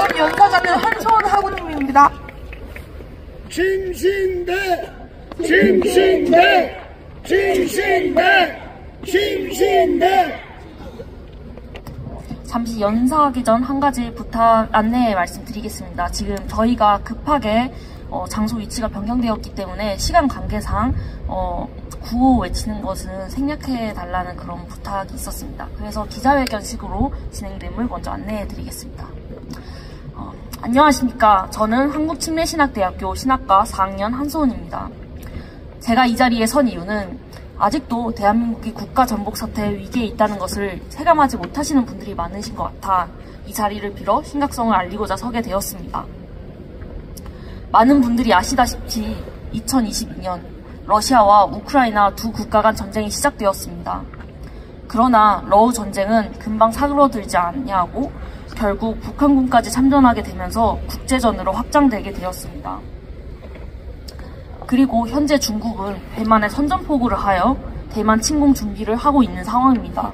다음 연사자는 한소원 하구님입니다. 침신대, 침신대, 침신대, 침신대. 잠시 연사하기 전 한 가지 부탁 안내 말씀드리겠습니다. 지금 저희가 급하게 장소 위치가 변경되었기 때문에 시간 관계상 구호 외치는 것은 생략해 달라는 그런 부탁이 있었습니다. 그래서 기자회견식으로 진행됨을 먼저 안내해 드리겠습니다. 안녕하십니까. 저는 한국침례신학대학교 신학과 4학년 한소원입니다. 제가 이 자리에 선 이유는 아직도 대한민국이 국가전복 사태의 위기에 있다는 것을 체감하지 못하시는 분들이 많으신 것 같아 이 자리를 빌어 심각성을 알리고자 서게 되었습니다. 많은 분들이 아시다시피 2022년 러시아와 우크라이나 두 국가 간 전쟁이 시작되었습니다. 그러나 러우 전쟁은 금방 사그러들지 않냐고 결국 북한군까지 참전하게 되면서 국제전으로 확장되게 되었습니다. 그리고 현재 중국은 대만에 선전포고를 하여 대만 침공 준비를 하고 있는 상황입니다.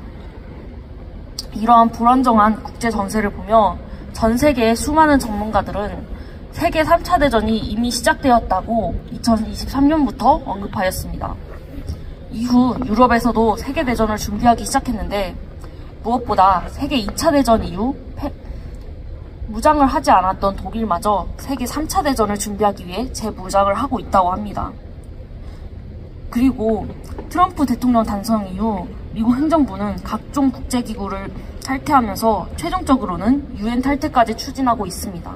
이러한 불안정한 국제 정세를 보며 전 세계의 수많은 전문가들은 세계 3차 대전이 이미 시작되었다고 2023년부터 언급하였습니다. 이후 유럽에서도 세계대전을 준비하기 시작했는데 무엇보다 세계 2차 대전 이후 무장을 하지 않았던 독일마저 세계 3차 대전을 준비하기 위해 재무장을 하고 있다고 합니다. 그리고 트럼프 대통령 당선 이후 미국 행정부는 각종 국제기구를 탈퇴하면서 최종적으로는 UN 탈퇴까지 추진하고 있습니다.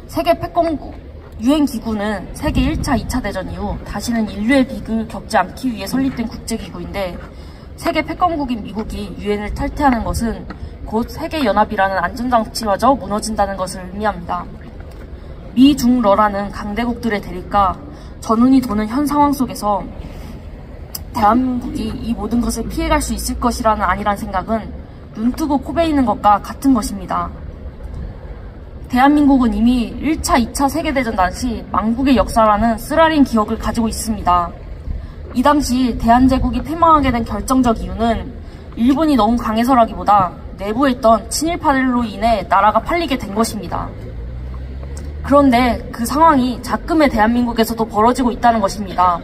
세계 패권국 유엔기구는 세계 1차, 2차 대전 이후 다시는 인류의 비극을 겪지 않기 위해 설립된 국제기구인데 세계 패권국인 미국이 유엔을 탈퇴하는 것은 곧 세계연합이라는 안전장치마저 무너진다는 것을 의미합니다. 미, 중, 러라는 강대국들의 대립과 전운이 도는 현 상황 속에서 대한민국이 이 모든 것을 피해갈 수 있을 것이라는 안일한 생각은 눈뜨고 코베이는 것과 같은 것입니다. 대한민국은 이미 1차, 2차 세계대전 당시 망국의 역사라는 쓰라린 기억을 가지고 있습니다. 이 당시 대한제국이 패망하게 된 결정적 이유는 일본이 너무 강해서라기보다 내부에 있던 친일파들로 인해 나라가 팔리게 된 것입니다. 그런데 그 상황이 작금의 대한민국에서도 벌어지고 있다는 것입니다.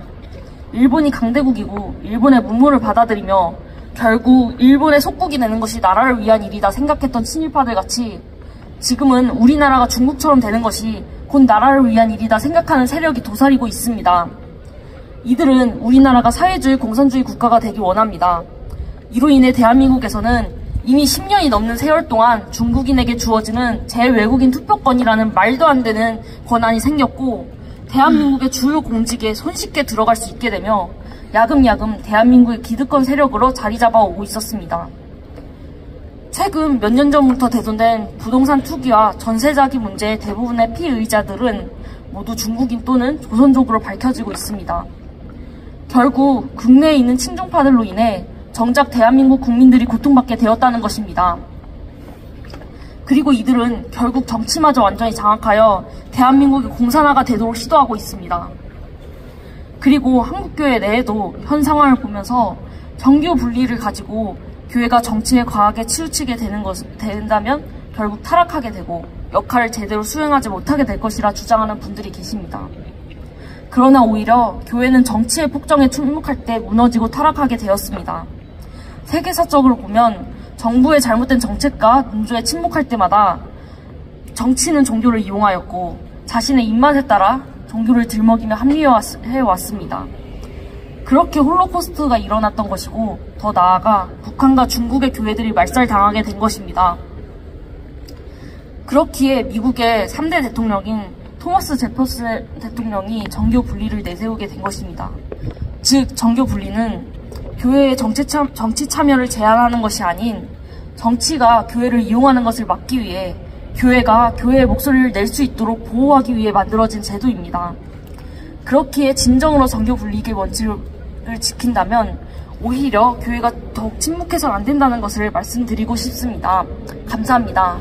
일본이 강대국이고 일본의 문물을 받아들이며 결국 일본의 속국이 되는 것이 나라를 위한 일이다 생각했던 친일파들 같이 지금은 우리나라가 중국처럼 되는 것이 곧 나라를 위한 일이다 생각하는 세력이 도사리고 있습니다. 이들은 우리나라가 사회주의 공산주의 국가가 되길 원합니다. 이로 인해 대한민국에서는 이미 10년이 넘는 세월 동안 중국인에게 주어지는 재외국인 투표권이라는 말도 안 되는 권한이 생겼고 대한민국의 주요 공직에 손쉽게 들어갈 수 있게 되며 야금야금 대한민국의 기득권 세력으로 자리 잡아오고 있었습니다. 최근 몇 년 전부터 대두된 부동산 투기와 전세 자기 문제의 대부분의 피의자들은 모두 중국인 또는 조선족으로 밝혀지고 있습니다. 결국 국내에 있는 친중파들로 인해 정작 대한민국 국민들이 고통받게 되었다는 것입니다. 그리고 이들은 결국 정치마저 완전히 장악하여 대한민국의 공산화가 되도록 시도하고 있습니다. 그리고 한국교회 내에도 현 상황을 보면서 정교 분리를 가지고 교회가 정치에 과하게 치우치게 된다면 결국 타락하게 되고 역할을 제대로 수행하지 못하게 될 것이라 주장하는 분들이 계십니다. 그러나 오히려 교회는 정치의 폭정에 침묵할 때 무너지고 타락하게 되었습니다. 세계사적으로 보면 정부의 잘못된 정책과 민주에 침묵할 때마다 정치는 종교를 이용하였고 자신의 입맛에 따라 종교를 들먹이며 합리화해왔습니다. 그렇게 홀로코스트가 일어났던 것이고 더 나아가 북한과 중국의 교회들이 말살당하게 된 것입니다. 그렇기에 미국의 3대 대통령인 토머스 제퍼슨 대통령이 정교 분리를 내세우게 된 것입니다. 즉 정교 분리는 교회의 정치 참여를 제한하는 것이 아닌 정치가 교회를 이용하는 것을 막기 위해 교회가 교회의 목소리를 낼 수 있도록 보호하기 위해 만들어진 제도입니다. 그렇기에 진정으로 정교 분리의 원칙을 지킨다면 오히려 교회가 더욱 침묵해서는 안 된다는 것을 말씀드리고 싶습니다. 감사합니다.